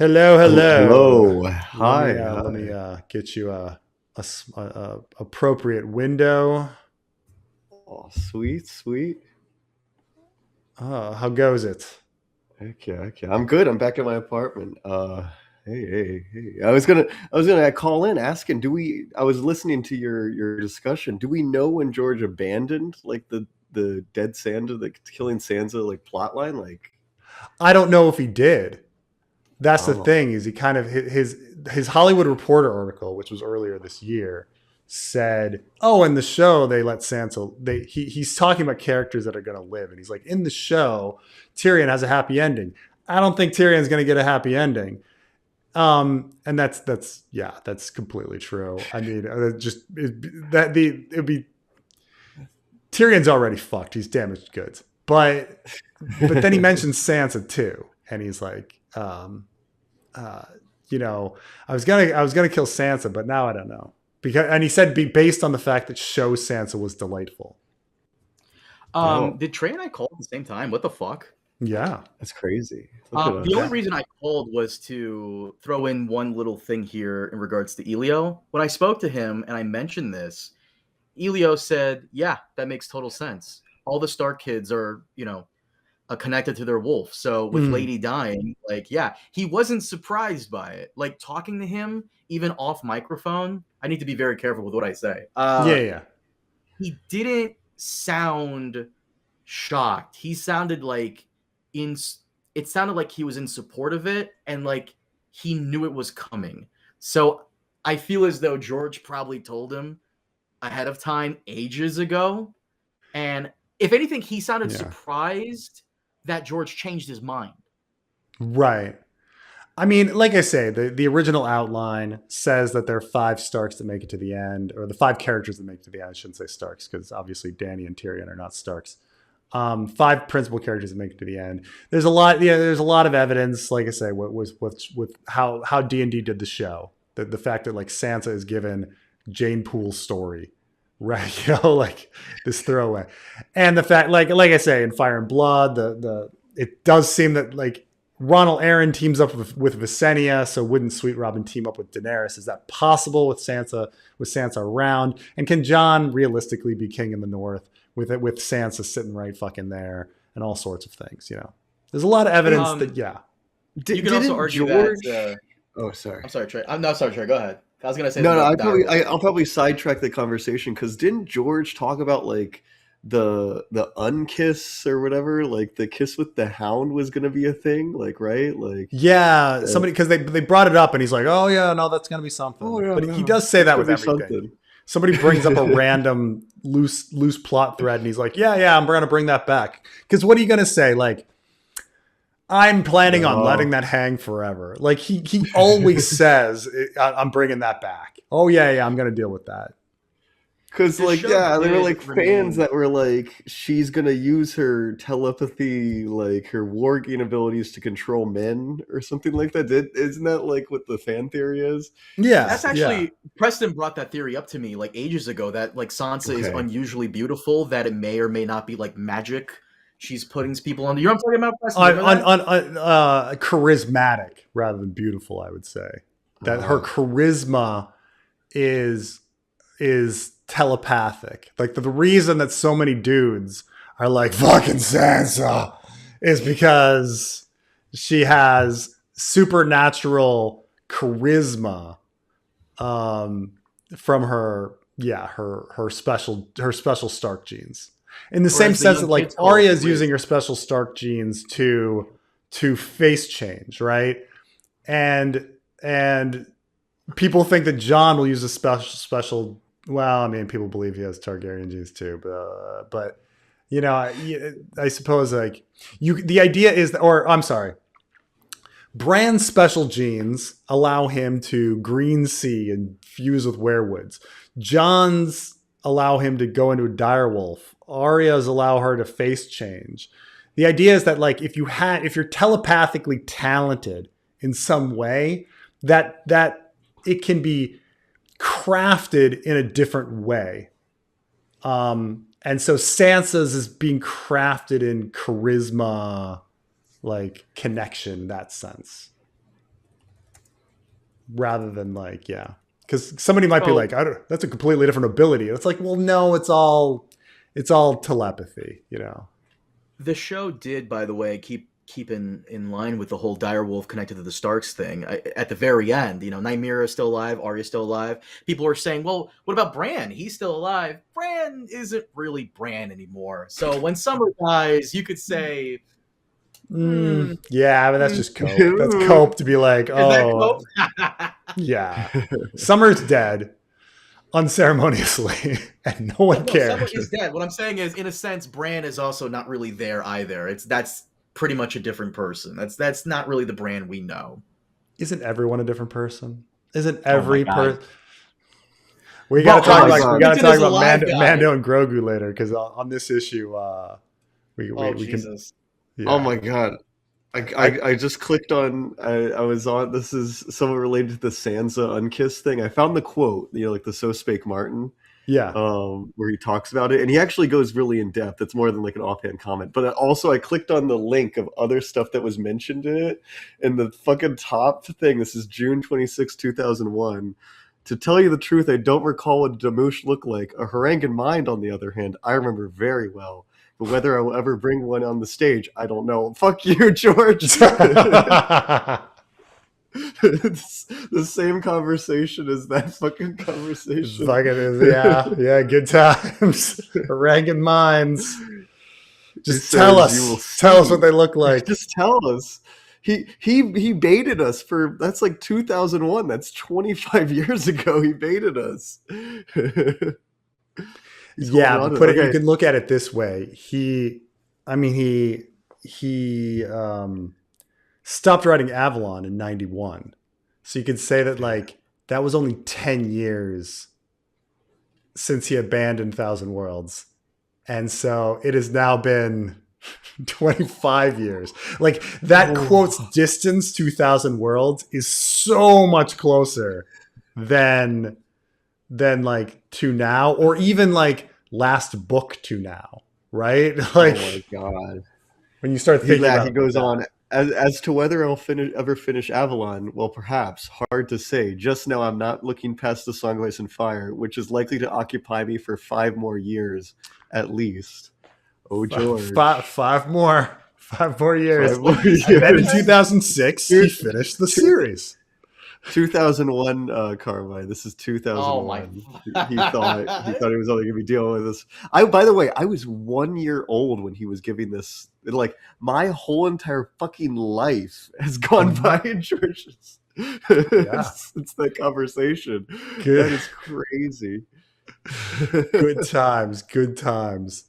Hello, hello. Hello. Hi. Let me Hi. get you a appropriate window. Oh, sweet, sweet. How goes it? Okay, okay. I'm good. I'm back at my apartment. Hey. I was gonna call in asking, I was listening to your discussion. Do we know when George abandoned like the dead Sansa, the killing Sansa like plot line? Like, I don't know if he did. That's the oh, thing. Is he kind of his Hollywood Reporter article, which was earlier this year, said, "Oh, in the show they let Sansa. He's talking about characters that are going to live, and he's like, in the show, Tyrion has a happy ending. I don't think Tyrion's going to get a happy ending." And that's completely true. I mean, it'd be Tyrion's already fucked. He's damaged goods. But then he mentions Sansa too, and he's like, uh, you know, I was gonna kill Sansa, but now I don't know and he said be based on the fact that show Sansa was delightful. oh, Did Trey and I call at the same time? What the fuck? Yeah, that's crazy. Look at The only us. yeah. reason I called was to throw in one little thing here in regards to Elio. When I spoke to him and I mentioned this, Elio said, "Yeah, that makes total sense. All the Stark kids are, connected to their wolf. So with Mm, Lady dying, like, yeah, he wasn't surprised by it. Like talking to him, even off microphone. I need to be very careful with what I say. yeah, yeah. He didn't sound shocked. He sounded like in it sounded like he was in support of it and like he knew it was coming. So I feel as though George probably told him ahead of time ages ago. And if anything, he sounded Yeah. surprised that George changed his mind. Right. I mean, like I say, the original outline says that there are five Starks that make it to the end, or the five characters that make it to the end. I shouldn't say Starks because obviously Dany and Tyrion are not Starks. Five principal characters that make it to the end. There's a lot, yeah. There's a lot of evidence, like I say, with how D&D did the show. The fact that like Sansa is given Jane Poole's story, right? Like this throwaway, and the fact, like I say, in Fire and Blood, the it does seem that like Ronald Aaron teams up with Visenya, so wouldn't Sweet Robin team up with Daenerys? Is that possible with Sansa around? And can Jon realistically be king in the North with Sansa sitting right fucking there and all sorts of things? There's a lot of evidence that Um, yeah, you can also Didn't argue that. George? Oh, sorry. I'm sorry, Trey. I'm not sorry, Trey. Go ahead. I was gonna say No, something no, about the direwolves. I'll probably sidetrack the conversation because didn't George talk about like the unkiss or whatever, like the kiss with the Hound was gonna be a thing, like right, like yeah. uh, Somebody because they brought it up and he's like, oh yeah, no, that's gonna be oh something. yeah, But he yeah, does say that's that gonna with be everything. something. Somebody brings up a random loose plot thread and he's like, yeah, I'm gonna bring that back. Because what are you gonna say? Like, I'm planning on letting No, that hang forever. Like he always says, I'm bringing that back. Oh yeah, I'm gonna deal with that. because The like show yeah, there were did like fans remain. that were like she's gonna use her telepathy, like her warging abilities to control men or something like that. Isn't that like what the fan theory is? Yeah, That's Is yeah. actually Preston brought that theory up to me like ages ago that like Sansa is okay. unusually beautiful, that it may or may not be like magic she's putting people under. You know what I'm talking about, Preston? You remember that? Charismatic rather than beautiful, I would say. That her Oh, charisma is telepathic. Like the reason that so many dudes are like fucking Sansa is because she has supernatural charisma um, from her special Stark genes. In the Or same as the sense young that like kids call it, Arya is Riz. using her special Stark genes to face change, right? And and people think that John will use a special. Well, I mean, people believe he has Targaryen genes too, but I suppose like the idea is that, or I'm sorry, Bran's special genes allow him to green see and fuse with werewoods. John's allow him to go into a direwolf. Arya's allow her to face change. The idea is that like if you're telepathically talented in some way, that it can be crafted in a different way. And so Sansa's is being crafted in charisma, like connection, that sense. rather than like, yeah. Because somebody might be Oh. like, I don't, that's a completely different ability. It's like, well, no, it's all telepathy, you know. The show did, by the way, keep in line with the whole direwolf connected to the Starks thing. At the very end, Nymeria is still alive, Arya's still alive. People are saying, well, what about Bran? He's still alive. Bran isn't really Bran anymore. So when Summer dies, you could say, Yeah, but that's just cope. That's cope to be like, is that oh, cope? yeah. Summer's dead unceremoniously, and no one No, cares. Summer is dead. What I'm saying is, in a sense, Bran is also not really there either. That's pretty much a different person. That's not really the Bran we know. Isn't everyone a different person? Isn't Oh my every God. person? We gotta talk my about God. we gotta Putin talk is a about live guy. Mando and Grogu later, because on this issue, we can. Jesus. Yeah. Oh my God. I just clicked on. I was on. This is somewhat related to the Sansa Unkiss thing. I found the quote. Like the "So Spake Martin," Yeah. where he talks about it, and he actually goes really in depth. It's more than like an offhand comment. But also, I clicked on the link of other stuff that was mentioned in it, and the fucking top thing. This is June 26, 2001. To tell you the truth, I don't recall what Damoosh looked like. A Harangan mind, on the other hand, I remember very well. But whether I will ever bring one on the stage, I don't know. Fuck you, George. It's the same conversation as that fucking conversation. Yeah, good times. Harangan minds. Just He tell says, "You will us. Tell us see." what they look like. Just tell us. He baited us for, that's like 2001. That's 25 years ago. He baited us. Yeah, but you can look at it this way. He stopped writing Avalon in 91. So you could say that like that was only 10 years since he abandoned Thousand Worlds. And so it has now been 25 years. Like that quote's distance to Thousand Worlds is so much closer than like to now, or even like last book to now, right? Like, oh my God. When you start thinking about he goes on, as to whether I'll ever finish Avalon, well, perhaps, hard to say. Just now I'm not looking past the Song of Ice and Fire, which is likely to occupy me for 5 more years, at least. Oh, George. Five more years. 5 more years. And then in 2006, he finished the series. 2001, Carmine. This is 2001. Oh he thought he was only going to be dealing with this. By the way, I was 1 year old when he was giving this. Like, my whole entire fucking life has gone by in George's. It's that conversation. Good. That is crazy. Good times.